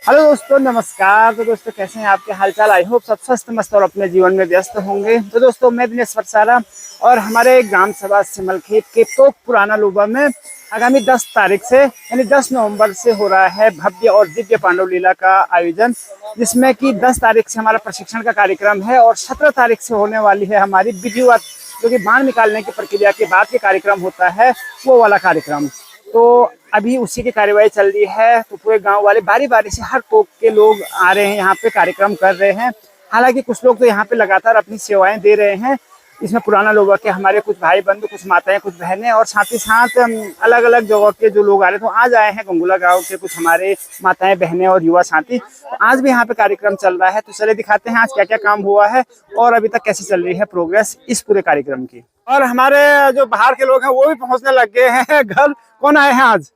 Hello दोस्तों, नमस्कार। तो दोस्तों कैसे हैं आपके हालचाल? आई होप सब स्वस्थ मस्त और अपने जीवन में व्यस्त होंगे। तो दोस्तों मैं दिनेश वरसारा और हमारे ग्राम सभा सिमलखेत के तो पुराना लोबा में आगामी 10 तारीख से यानी 10 नवंबर से हो रहा है भव्य और दिव्य पांडव लीला का आयोजन, जिसमें कि 10 तारीख से हमारा प्रशिक्षण का कार्यक्रम है और 17 तारीख से होने वाली है हमारी विधिवत, जो कि बाण निकालने की प्रक्रिया के बाद के कार्यक्रम होता है वो वाला कार्यक्रम। तो अभी उसी की कार्यवाही चल रही है। तो पूरे गांव वाले बारी बारी से हर तोक के लोग आ रहे हैं, यहाँ पे कार्यक्रम कर रहे हैं। हालांकि कुछ लोग तो यहाँ पे लगातार अपनी सेवाएं दे रहे हैं। इसमें पुराना लोगों के हमारे कुछ भाई बंधु, कुछ माताएं, कुछ बहनें और साथ ही साथ अलग अलग जगह के जो लोग आ रहे हैं। तो आज आए हैं गंगोला गाँव के कुछ हमारे माताएं, बहनें और युवा साथी। तो आज भी यहाँ पे कार्यक्रम चल रहा है। तो चले दिखाते हैं आज क्या क्या काम हुआ है और अभी तक कैसे चल रही है प्रोग्रेस इस पूरे कार्यक्रम की। और हमारे जो बाहर के लोग हैं वो भी पहुंचने लग गए हैं घर। कौन आए हैं आज?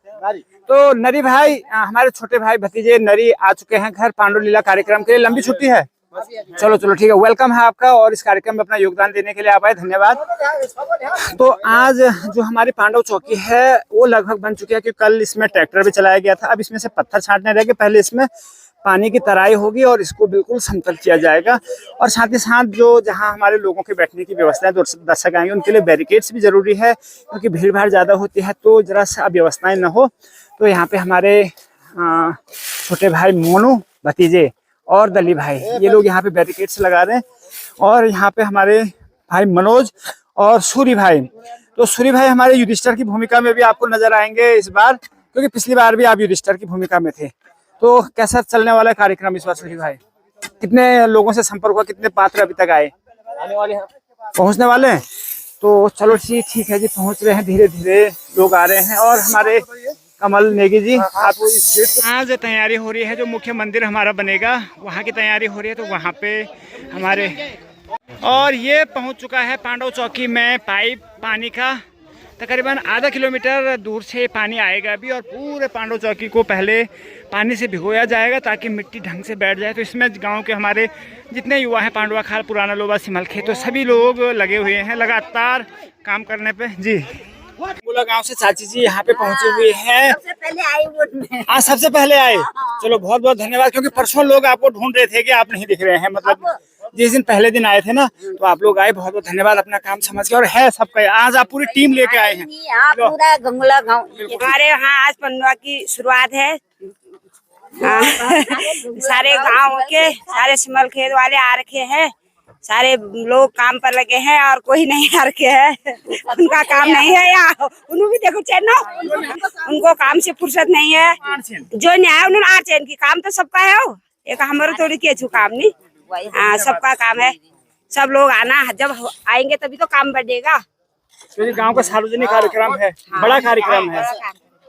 तो नरी भाई, हमारे छोटे भाई भतीजे नरी आ चुके हैं घर पांडव लीला कार्यक्रम के लिए। लंबी छुट्टी है, चलो ठीक है, वेलकम है आपका और इस कार्यक्रम में अपना योगदान देने के लिए आप आए, धन्यवाद। तो आज जो हमारी पांडव चौकी है वो लगभग बन चुकी है, क्योंकि कल इसमें ट्रैक्टर भी चलाया गया था। अब इसमें से पत्थर छांटने रह गए। पहले इसमें पानी की तराई होगी और इसको बिल्कुल समतल किया जाएगा। और साथ ही साथ जो जहां हमारे लोगों के बैठने की व्यवस्था है, दर्शक आएंगे उनके लिए बैरिकेड्स भी जरूरी है, क्योंकि भीड़ भाड़ ज़्यादा होती है तो जरा सा अव्यवस्थाएं न हो। तो यहाँ पे हमारे छोटे भाई मोनू, भतीजे और दली भाई, ये लोग यहाँ पे बैरिकेड्स लगा रहे हैं। और यहाँ पे हमारे भाई मनोज और सूरी भाई, तो सूरी भाई हमारे युधिष्ठिर की भूमिका में भी आपको नजर आएंगे इस बार, क्योंकि पिछली बार भी आप युधिष्ठिर की भूमिका में थे। तो कैसा चलने वाला कार्यक्रम इस बार सूरी भाई? कितने लोगों से संपर्क हुआ, कितने पात्र अभी तक आए? आने वाले हैं, पहुँचने वाले हैं। तो चलो ठीक है जी, पहुँच रहे हैं, धीरे धीरे लोग आ रहे हैं। और हमारे कमल नेगी जी, आप आज तैयारी हो रही है, जो मुख्य मंदिर हमारा बनेगा वहाँ की तैयारी हो रही है। तो वहाँ पे हमारे और ये पहुँच चुका है पांडव चौकी में पाइप पानी का। तकरीबन आधा किलोमीटर दूर से पानी आएगा अभी, और पूरे पांडव चौकी को पहले पानी से भिगोया जाएगा ताकि मिट्टी ढंग से बैठ जाए। तो इसमें गांव के हमारे जितने युवा हैं, पांडवा खाल, पुराना लोबा, सिमलखेत, तो सभी लोग लगे हुए हैं लगातार काम करने पे जी। गंगोला गांव से चाची जी यहाँ पे पहुंचे हुए हैं। सबसे पहले आए, आज सबसे पहले आए। चलो बहुत बहुत धन्यवाद, क्योंकि परसों लोग आपको ढूंढ रहे थे कि आप नहीं दिख रहे हैं, मतलब जिस दिन पहले दिन आए थे ना, तो आप लोग आए। बहुत बहुत धन्यवाद अपना काम समझ के। और है सबका, आज आप पूरी टीम लेके आए हैं। पूरा गंगोला गाँव हमारे यहाँ आज पंडवा की शुरुआत है। सारे गांव के सारे सिमलखेत वाले आ रखे हैं, सारे लोग काम पर लगे हैं और कोई नहीं आ रखे है। उनका काम नहीं है यहाँ, उन्होंने भी देखो चैन, उनको काम से फुर्सत नहीं है। जो नहीं आया उन्होंने आर चैन की, काम तो सबका है, एक हमारे थोड़ी के काम नहीं। हाँ, सबका काम है। सब लोग आना, जब आएंगे तभी तो काम बढ़ेगा। तो गांव का सार्वजनिक कार्यक्रम है, बड़ा कार्यक्रम है,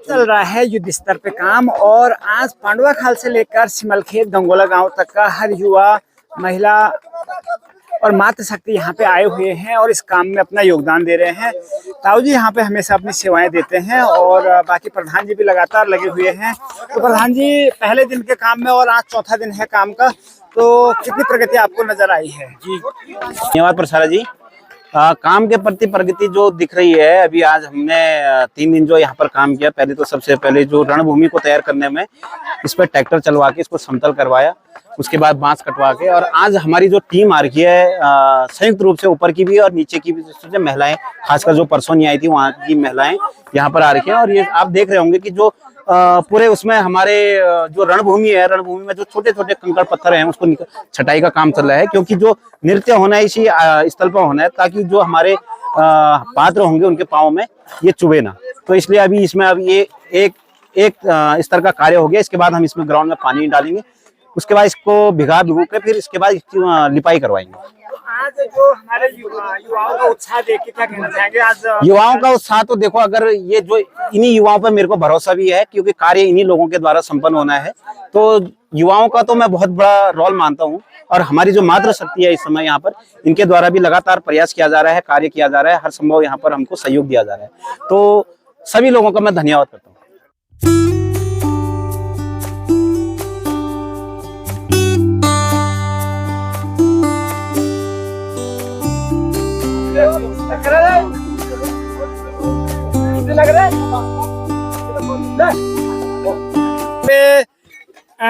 चल रहा है युद्ध स्तर पे काम। और आज पांडवा खाल से लेकर सिमलखेत गंगोला गांव तक का हर युवा, महिला और मातृशक्ति यहाँ पे आए हुए हैं और इस काम में अपना योगदान दे रहे हैं। ताऊ जी यहाँ पे हमेशा अपनी सेवाएं देते हैं और बाकी प्रधान जी भी लगातार लगे हुए हैं। तो प्रधान जी, पहले दिन के काम में और आज चौथा दिन है काम का, तो कितनी प्रगति आपको नजर आई है? जी धन्यवाद प्रसारा जी। काम के प्रति प्रगति जो दिख रही है, अभी आज हमने 3 दिन जो यहाँ पर काम किया। पहले तो सबसे पहले जो रणभूमि को तैयार करने में इस पर ट्रैक्टर चलवा के इसको समतल करवाया, उसके बाद बांस कटवा के। और आज हमारी जो टीम आ रही है संयुक्त रूप से, ऊपर की भी और नीचे की भी महिलाएं, खासकर जो परसों नहीं आई थी वहाँ की महिलाएं यहाँ पर आ रही है। और ये आप देख रहे होंगे कि जो पूरे उसमें हमारे जो रणभूमि है, रणभूमि में जो छोटे छोटे कंकड़ पत्थर हैं उसको छटाई का काम चल रहा है, क्योंकि जो नृत्य होना है इसी स्थल पर होना है, ताकि जो हमारे पात्र होंगे उनके पाँव में ये चुभे ना। तो इसलिए अभी इसमें अब ये एक स्तर का कार्य हो गया। इसके बाद हम इसमें ग्राउंड में पानी डालेंगे, उसके बाद इसको भिगो के फिर इसके बाद इसकी लिपाई करवाएंगे। आज जो हमारे युवाओं का उत्साह देख के क्या कहना चाहेंगे? आज युवाओं का उत्साह तो देखो, अगर ये जो इन्हीं युवाओं पर मेरे को भरोसा भी है, क्योंकि कार्य इन्हीं लोगों के द्वारा संपन्न होना है। तो युवाओं का तो मैं बहुत बड़ा रोल मानता हूँ। और हमारी जो मातृशक्ति है इस समय यहाँ पर, इनके द्वारा भी लगातार प्रयास किया जा रहा है, कार्य किया जा रहा है, हर संभव यहाँ पर हमको सहयोग दिया जा रहा है। तो सभी लोगों का मैं धन्यवाद करता हूँ।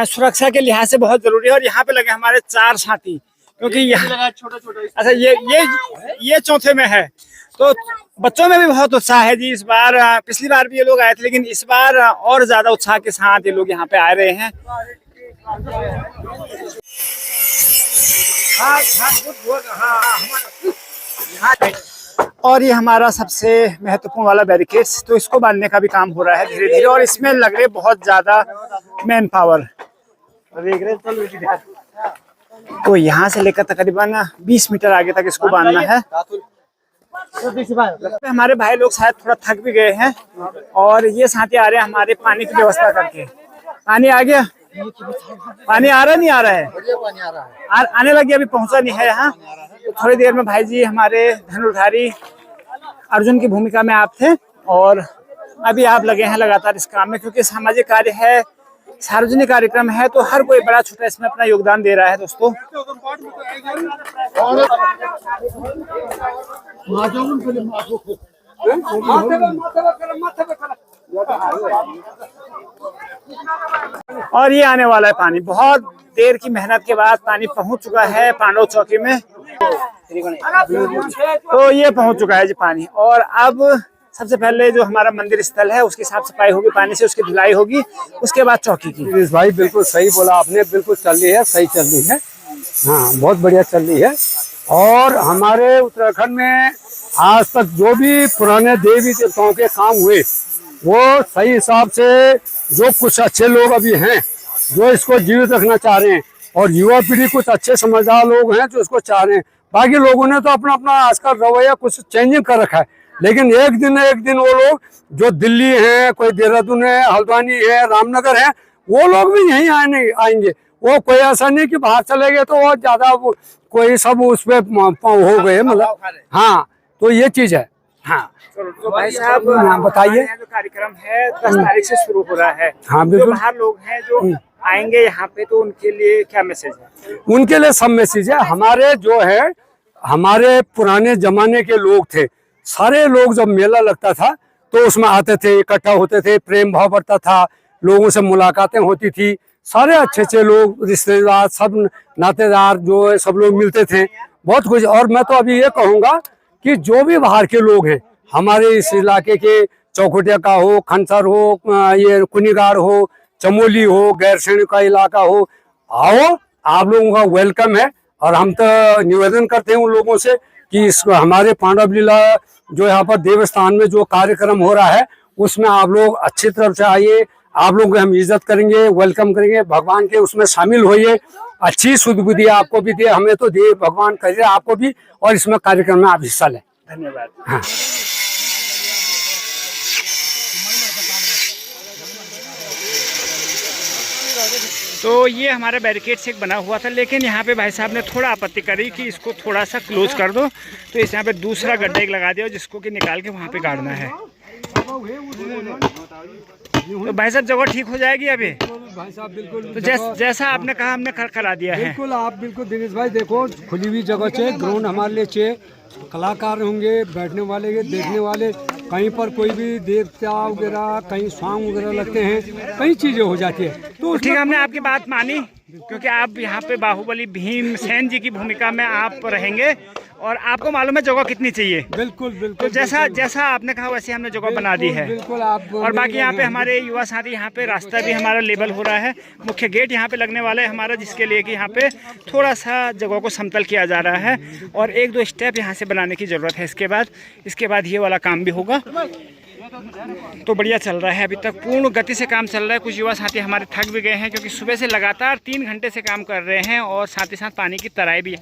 सुरक्षा के लिहाज से बहुत जरूरी है। और यहाँ पे लगे हमारे 4 साथी, क्योंकि यहाँ अच्छा ये चौथे में है, तो बच्चों में भी बहुत उत्साह है जी इस बार। पिछली बार भी ये लोग आए थे, लेकिन इस बार और ज्यादा उत्साह के साथ ये लोग यहाँ पे आ रहे हैं। और ये हमारा सबसे महत्वपूर्ण वाला बैरिकेड्स, तो इसको बांधने का भी काम हो रहा है धीरे धीरे, और इसमें लग रहे बहुत ज्यादा मैन पावर। तो यहाँ से लेकर तकरीबन 20 मीटर आगे तक इसको बांधना है। हमारे भाई लोग शायद थोड़ा थक भी गए हैं, और ये साथी आ रहे हैं हमारे पानी की व्यवस्था करके। पानी आ गया? पानी आ रहा नहीं आ रहा है? आने लग गया, अभी पहुंचा नहीं है यहाँ। तो थोड़ी देर में भाई जी हमारे धनुर्धारी अर्जुन की भूमिका में आप थे, और अभी आप लगे हैं लगातार इस काम में, क्योंकि सामाजिक कार्य है, सार्वजनिक कार्यक्रम है, तो हर कोई बड़ा छोटा इसमें अपना योगदान दे रहा है दोस्तों। और ये आने वाला है पानी, बहुत देर की मेहनत के बाद पानी पहुंच चुका है पांडव चौकी में। तो ये पहुंच चुका है जी पानी, और अब सबसे पहले जो हमारा मंदिर स्थल है उसकी साफ सफाई होगी, पानी से उसकी धुलाई होगी, उसके बाद चौकी की। भाई बिल्कुल सही बोला आपने, बिल्कुल चल रही है, सही चल रही है, हाँ बहुत बढ़िया चल रही है। और हमारे उत्तराखंड में आज तक जो भी पुराने देवी देवताओं के काम हुए, वो सही हिसाब से जो कुछ अच्छे लोग अभी हैं जो इसको जीवित रखना चाह रहे हैं, और युवा पीढ़ी कुछ अच्छे समझदार लोग हैं जो इसको चाह रहे हैं। बाकी लोगों ने तो अपना अपना आजकल रवैया कुछ चेंजिंग कर रखा है, लेकिन एक दिन वो लोग जो दिल्ली हैं, कोई देहरादून है, हल्द्वानी है, रामनगर है, वो लोग भी यहीं आएंगे। वो कोई ऐसा नहीं कि बाहर चले गए तो वो ज्यादा कोई सब उस पे हो गए, मतलब हाँ, तो ये चीज है। हाँ तो भाई साहब बताइए, जो कार्यक्रम है 10 तारीख से शुरू हो रहा है, हाँ जो बिल्कुल, बाहर लोग हैं जो आएंगे यहाँ पे, तो उनके लिए क्या मैसेज है? उनके लिए सब मैसेज है। हमारे जो है, हमारे पुराने जमाने के लोग थे, सारे लोग जब मेला लगता था तो उसमें आते थे, इकट्ठा होते थे, प्रेम भाव बढ़ता था, लोगों से मुलाकातें होती थी, सारे अच्छे लोग, रिश्तेदार, सब नातेदार जो है सब लोग मिलते थे, बहुत कुछ। और मैं तो अभी ये कहूँगा कि जो भी बाहर के लोग हैं, हमारे इस इलाके के, चौखुटिया का हो, खनसर हो, ये कुनिगाड़ हो, चमोली हो, गैरसैंण का इलाका हो, आओ, आप लोगों का वेलकम है। और हम तो निवेदन करते हैं उन लोगों से कि इस हमारे पांडव लीला जो यहाँ पर देवस्थान में जो कार्यक्रम हो रहा है, उसमें आप लोग अच्छी तरफ से आइए, आप लोग हम इज्जत करेंगे, वेलकम करेंगे, भगवान के उसमें शामिल होइए, अच्छी सुध बुद्धि आपको भी दे, हमें तो दे भगवान, करिए आपको भी, और इसमें कार्यक्रम में आप हिस्सा लें। धन्यवाद। हाँ। तो ये हमारा बैरिकेड से बना हुआ था, लेकिन यहाँ पे भाई साहब ने थोड़ा आपत्ति करी कि इसको थोड़ा सा क्लोज कर दो, तो इस यहाँ पे दूसरा गड्ढा एक लगा दिया जिसको कि निकाल के वहाँ पे गाड़ना है। तो भाई साहब जगह ठीक हो जाएगी अभी? भाई साहब बिल्कुल, तो जैसा आपने कहा हमने करा दिया है। बिल्कुल, आप बिल्कुल दिनेश भाई देखो, खुली हुई जगह चाहिए, ग्राउंड हमारे लिए चाहिए, कलाकार होंगे, बैठने वाले, देखने वाले, कहीं पर कोई भी देवता वगैरह, कहीं सॉन्ग वगैरह लगते हैं, कई चीजें हो जाती है। तो ठीक है, हमने आपकी बात मानी, क्योंकि आप यहाँ पे बाहुबली भीमसेन जी की भूमिका में आप रहेंगे, और आपको मालूम है जगह कितनी चाहिए। बिल्कुल बिल्कुल, तो जैसा आपने कहा वैसे हमने जगह बना दी है। बिल्कुल आप, और बाकी यहाँ पे हमारे युवा साथी, यहाँ पे रास्ता भी हमारा लेवल हो रहा है, मुख्य गेट यहाँ पे लगने वाला है हमारा, जिसके लिए कि यहाँ पे थोड़ा सा जगह को समतल किया जा रहा है, और 1-2 स्टेप यहाँ से बनाने की ज़रूरत है। इसके बाद ये वाला काम भी होगा। तो बढ़िया चल रहा है, अभी तक पूर्ण गति से काम चल रहा है। कुछ युवा साथी हमारे थक भी गए हैं, क्योंकि सुबह से लगातार 3 घंटे से काम कर रहे हैं, और साथ ही साथ पानी की तराई भी है।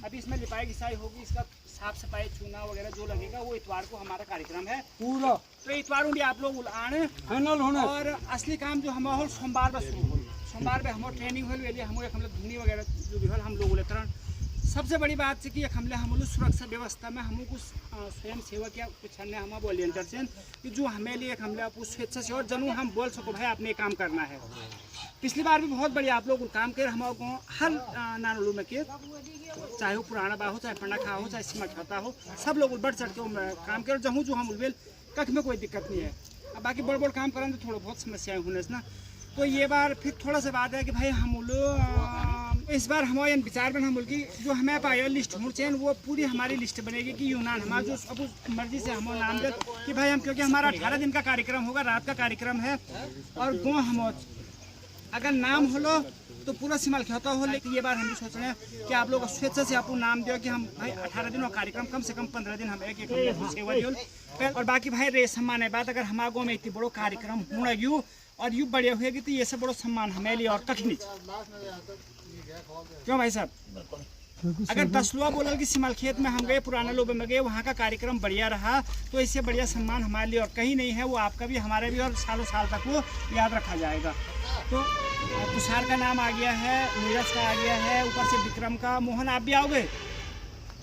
अभी इसमें लिपाई घिसाई होगी, इसका साफ सफाई, चूना वगैरह जो लगेगा वो इतवार को हमारा कार्यक्रम है पूरा। तो इतवार भी आप लोग आने फाइनल होना, और असली काम जो हमारा सोमवार में शुरू हो, सोमवार में हमारे ट्रेनिंग हो, हम धुनी वगैरह जो भी हम लोग तरह सबसे बड़ी बात है कि हमले हम लोग सुरक्षा व्यवस्था में हम कुछ स्वयं सेवक या कुछ अन्य हम वॉलेंटियर से कि जो हमें लिए हमले स्वेच्छा से और जनू हम बोल सको भाई आपने काम करना है। पिछली बार भी बहुत बढ़िया आप लोग काम कर हमारे गाँव हर नानोलू में के चाहे वो पुराना बा हो चाहे पंडा हो चाहे सीमा खाता हो सब लोग बढ़ चढ़ के काम कर जहूँ जो हम उलवेल कख में कोई दिक्कत नहीं है। अब बाकी बड़ बड़ काम करें तो थोड़ा बहुत समस्याएं होने से ना तो ये बार फिर थोड़ा सा बात है कि भाई हम लोग इस बार हमारे विचार में हम बोल की जो हमें पाया लिस्ट होनी चाहिए वो पूरी हमारी लिस्ट बनेगी कि यूनान हमारा जो अब मर्जी से हम नाम दे कि भाई हम क्योंकि हमारा 18 दिन का कार्यक्रम होगा रात का कार्यक्रम है और गो हम अगर नाम हो लो तो पूरा सिमल खेता हो। लेकिन ये बार हम भी सोच रहे हैं कि आप लोग स्वेच्छा से आपको नाम दियो कि हम भाई 18 दिन और कार्यक्रम कम से कम 15 दिन हम एक सेवा दियो और बाकी भाई रे सम्मान है बात अगर हमारे गाँव में इतनी बड़ो कार्यक्रम होना यू और यू बढ़िया हुएगी तो ये सब बड़ो सम्मान हमें लिए और कख नहीं क्यों भाई साहब। अगर 10 लोग बोला कि सिमल खेत में हम गए पुराने लोगों में गए वहाँ का कार्यक्रम बढ़िया रहा तो इससे बढ़िया सम्मान हमारे लिए और कहीं नहीं है। वो आपका भी हमारे भी और सालों साल तक वो याद रखा जाएगा। तो तुषार का नाम आ गया है, नीरज का आ गया है, ऊपर से विक्रम का, मोहन आप भी आओगे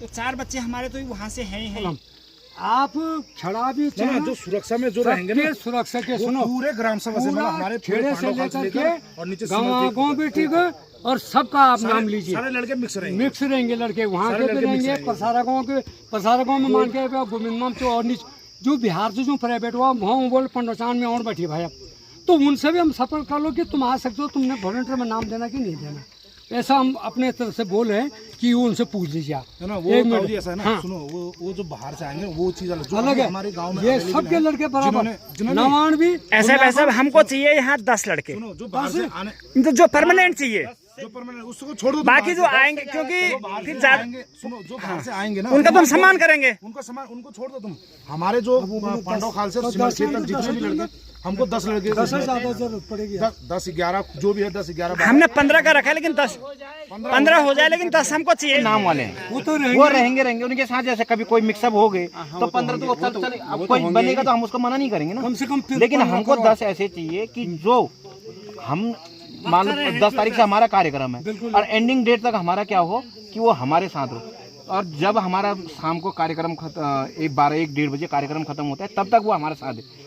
तो 4 बच्चे हमारे तो वहाँ से हैं ही हैं। आप छड़ा भी जो सुरक्षा में जो रहेंगे ना सुरक्षा के सुनो पूरे ग्राम सभा से हमारे खेड़े से लेकर के और नीचे गाँव भी ठीक है और सबका आप नाम लीजिए। सारे लड़के मिक्स रहेंगे लड़के वहाँ के भी रहेंगे पसारा गाँव में मान के गोविंदम तो और जो बिहार से जो प्राइवेट हुआ वहाँ बोले पंडोचान में और बैठी भाई अब तो उनसे भी हम सफल कर लो कि तुम आ सकते हो तुमने वॉलंटियर में नाम देना कि नहीं देना ऐसा हम अपने तरफ से बोल रहे हैं कि वो उनसे पूछ लीजिए आप है ना। वो ऐसा है ना हाँ। सुनो वो जो बाहर से आएंगे वो चीज अलग है। हमारे गांव में ये सबके लड़के बराबर नवान भी ऐसे वैसे हमको चाहिए यहाँ 10 लड़के जो बाहर से आने जो परमानेंट चाहिए जो परमानेंट उसको छोड़ दो बाकी जो आएंगे क्योंकि फिर सुनो जो बाहर से आएंगे ना उनका तुम सम्मान करेंगे उनको छोड़ दो तुम। हमारे जो पांडव खाल से तक जितने भी लड़के हमको 10 लड़के 10 ज्यादा जरूरत पड़ेगी 10-11 जो भी है 10-11 हमने 15 का रखा है लेकिन 15 हो जाए लेकिन 10 हमको चाहिए। नाम वाले वो रहेंगे उनके साथ जैसे कभी कोई मिक्सअप हो गए तो 15 तो चल अब कोई बनेगा तो हम उसको मना नहीं करेंगे ना कम से कम लेकिन हमको 10 ऐसे चाहिए कि जो हम मान लो 10 तारीख से हमारा कार्यक्रम है और एंडिंग डेट तक हमारा क्या हो कि वो हमारे साथ हो और जब हमारा शाम को कार्यक्रम 12-1-1:30 बजे कार्यक्रम खत्म होता है तब तक वो हमारे साथ है।